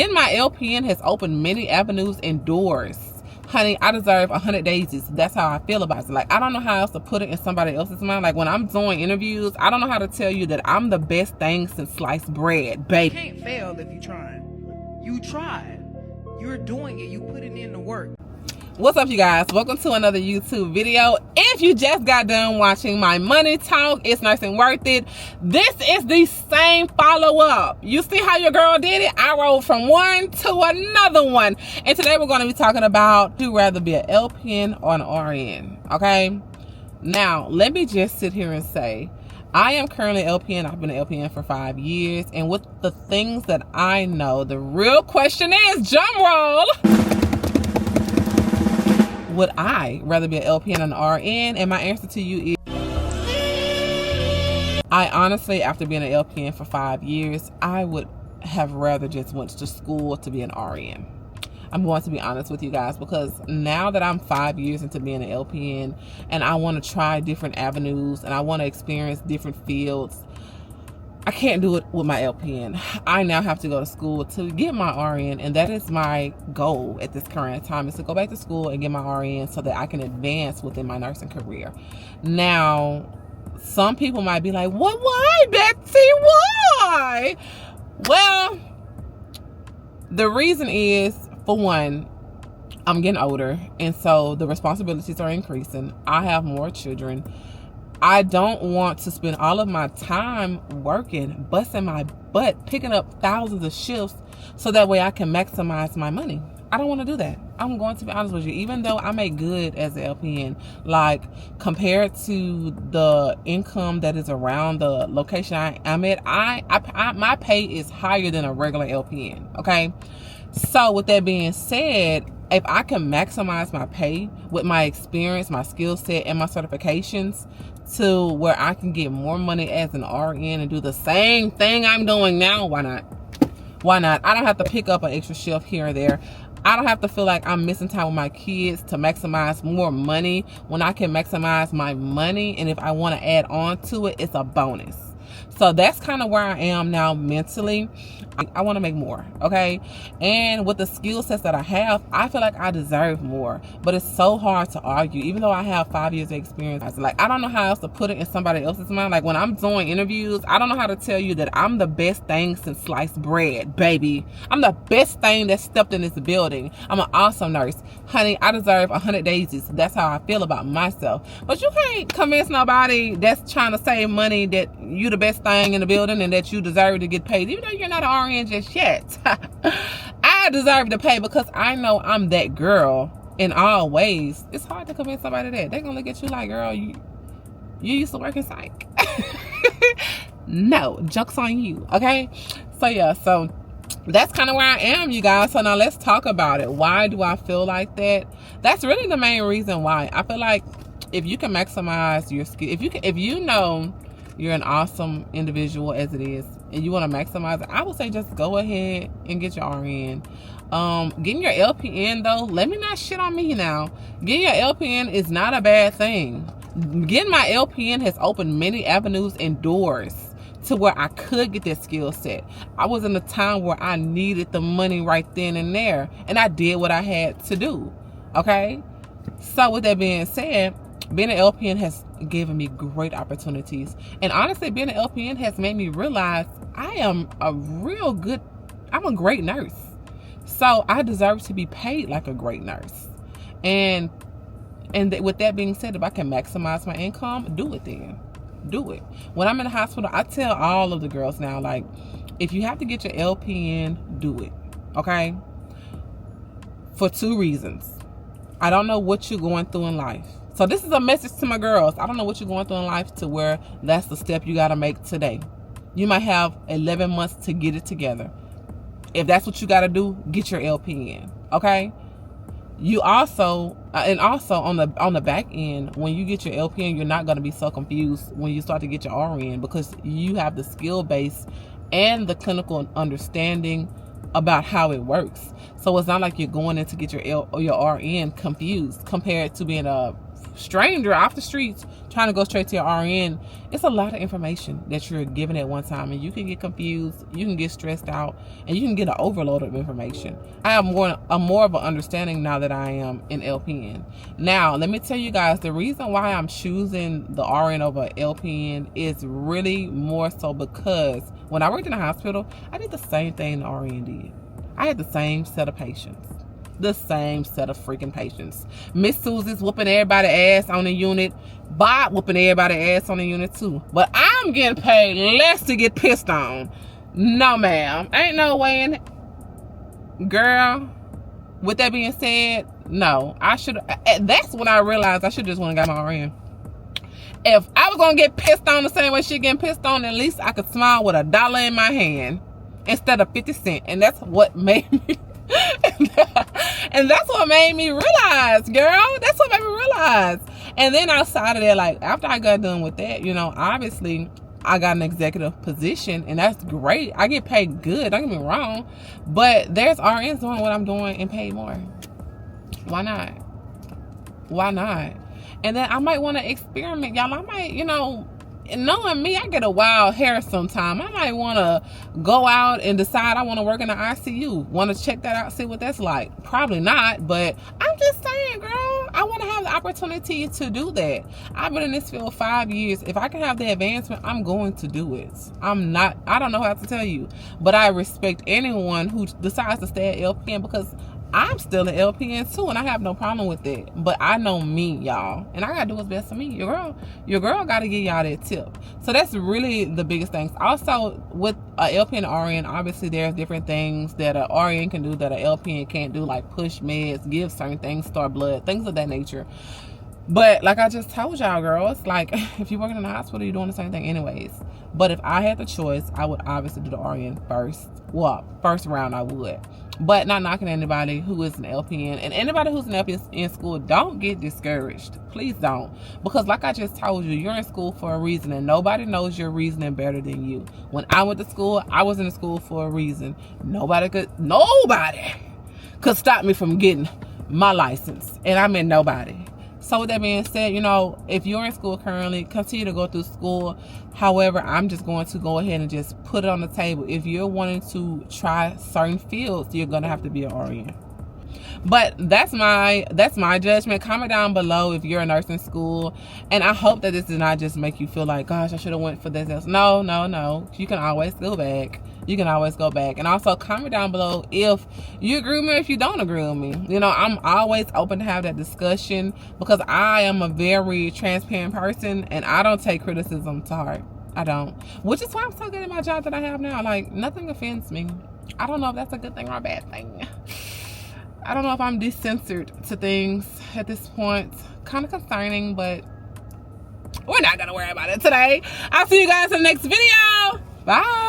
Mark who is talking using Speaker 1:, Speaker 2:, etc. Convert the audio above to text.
Speaker 1: And my LPN has opened many avenues and doors. Honey, I deserve 100 daisies. That's how I feel about it. Like, I don't know how else to put it in somebody else's mind. Like, when I'm doing interviews, I don't know how to tell you that I'm the best thing since sliced bread, baby.
Speaker 2: You can't fail if you trying. You tried. You're doing it. You putting in the work.
Speaker 1: What's up, you guys? Welcome to another YouTube video. If you just got done watching my money talk, it's nice and worth it. This is the same follow-up. You see how your girl did it? I rolled from one to another one. And today we're going to be talking about, do you rather be an LPN or an RN? Okay? Now, let me just sit here and say, I am currently LPN. I've been an LPN for 5 years. And with the things that I know, the real question is, drum roll, would I rather be an LPN and an RN? And my answer to you is, I honestly, after being an LPN for 5 years, I would have rather just went to school to be an RN. I'm going to be honest with you guys, because now that I'm 5 years into being an LPN and I want to try different avenues and I want to experience different fields, I can't do it with my LPN. I now have to go to school to get my RN, and that is my goal at this current time, is to go back to school and get my RN so that I can advance within my nursing career. Now, some people might be like, well, why, Betsy? Why? Well, the reason is, for one, I'm getting older, and so the responsibilities are increasing. I have more children. I don't want to spend all of my time working, busting my butt, picking up thousands of shifts so that way I can maximize my money. I don't want to do that. I'm going to be honest with you. Even though I make good as an LPN, like compared to the income that is around the location I'm at, my pay is higher than a regular LPN. Okay. So with that being said, if I can maximize my pay with my experience, my skill set, and my certifications to where I can get more money as an RN and do the same thing I'm doing now, why not? Why not? I don't have to pick up an extra shift here or there. I don't have to feel like I'm missing time with my kids to maximize more money when I can maximize my money. And if I want to add on to it, it's a bonus. So that's kind of where I am now mentally. I want to make more, okay? And with the skill sets that I have, I feel like I deserve more. But it's so hard to argue, even though I have 5 years of experience. Like, I don't know how else to put it in somebody else's mind. Like, when I'm doing interviews, I don't know how to tell you that I'm the best thing since sliced bread, baby. I'm the best thing that stepped in this building. I'm an awesome nurse. Honey, I deserve 100 daisies. That's how I feel about myself. But you can't convince nobody that's trying to save money that you the best thing in the building and that you deserve to get paid, even though you're not an RN just yet. I deserve to pay because I know I'm that girl in all ways. It's hard to convince somebody that. They're gonna look at you like, girl, you used to work in psych. No, joke's on you, okay? So yeah, so that's kind of where I am, you guys. So now let's talk about it. Why do I feel like that? That's really the main reason why. I feel like if you can maximize your skill, if you know you're an awesome individual as it is, and you want to maximize it, I would say just go ahead and get your RN. Getting your LPN, though, let me not shit on me now. Getting your LPN is not a bad thing. Getting my LPN has opened many avenues and doors to where I could get that skill set. I was in a time where I needed the money right then and there, and I did what I had to do. Okay? So with that being said, being an LPN has given me great opportunities. And honestly, being an LPN has made me realize I'm a great nurse. So I deserve to be paid like a great nurse. And with that being said, if I can maximize my income, do it then. Do it. When I'm in the hospital, I tell all of the girls now, like, if you have to get your LPN, do it. Okay? For 2 reasons. I don't know what you're going through in life. So this is a message to my girls. I don't know what you're going through in life to where that's the step you got to make today. You might have 11 months to get it together. If that's what you got to do, get your LPN. Okay? You also, and also on the back end, when you get your LPN, you're not going to be so confused when you start to get your RN, because you have the skill base and the clinical understanding about how it works. So it's not like you're going in to get your RN confused compared to being a stranger off the streets trying to go straight to your RN, it's a lot of information that you're given at one time, and you can get confused, you can get stressed out, and you can get an overload of information. I have more of an understanding now that I am in LPN. Now, let me tell you guys, the reason why I'm choosing the RN over LPN is really more so because when I worked in a hospital, I did the same thing the RN did. I had the same set of patients. The same set of freaking patients. Miss Susie's whooping everybody's ass on the unit. Bob whooping everybody's ass on the unit too. But I'm getting paid less to get pissed on. No, ma'am. Ain't no way in... Girl, with that being said, no. I should... That's when I realized I should just went and got my RN. If I was going to get pissed on the same way she getting pissed on, at least I could smile with $1 in my hand instead of 50 cents. And that's what made me... And that's what made me realize, girl. That's what made me realize. And then outside of that, like, after I got done with that, you know, obviously I got an executive position, and that's great. I get paid good, don't get me wrong. But there's RNs doing what I'm doing and paid more. Why not? Why not? And then I might want to experiment, y'all. I might, you know, knowing me, I get a wild hair sometime. I might want to go out and decide I want to work in the ICU. Want to check that out, see what that's like. Probably not, but I'm just saying, girl, I want to have the opportunity to do that. I've been in this field 5 years. If I can have the advancement, I'm going to do it. I don't know how to tell you, but I respect anyone who decides to stay at LPN, because I'm still an LPN too, and I have no problem with that. But I know me, y'all, and I gotta do what's best for me. Your girl gotta give y'all that tip. So that's really the biggest things. Also, with a LPN and RN, obviously there's different things that a RN can do that a LPN can't do, like push meds, give certain things, start blood, things of that nature. But like I just told y'all, girls, like if you're working in the hospital, you're doing the same thing anyways. But if I had the choice, I would obviously do the RN first. Well, first round I would. But not knocking anybody who is an LPN. And anybody who's an LPN in school, don't get discouraged. Please don't. Because like I just told you, you're in school for a reason, and nobody knows your reasoning better than you. When I went to school, I was in the school for a reason. Nobody could stop me from getting my license. And I meant nobody. So with that being said, you know, if you're in school currently, continue to go through school. However, I'm just going to go ahead and just put it on the table. If you're wanting to try certain fields, you're going to have to be an RN. But that's my judgment. Comment down below if you're a nursing school. And I hope that this does not just make you feel like, gosh, I should have went for this else. No. You can always go back. You can always go back. And also comment down below if you agree with me or if you don't agree with me. You know, I'm always open to have that discussion, because I am a very transparent person and I don't take criticism to heart. I don't. Which is why I'm so good at my job that I have now. Like, nothing offends me. I don't know if that's a good thing or a bad thing. I don't know if I'm decensored to things at this point. Kind of concerning, but we're not going to worry about it today. I'll see you guys in the next video. Bye.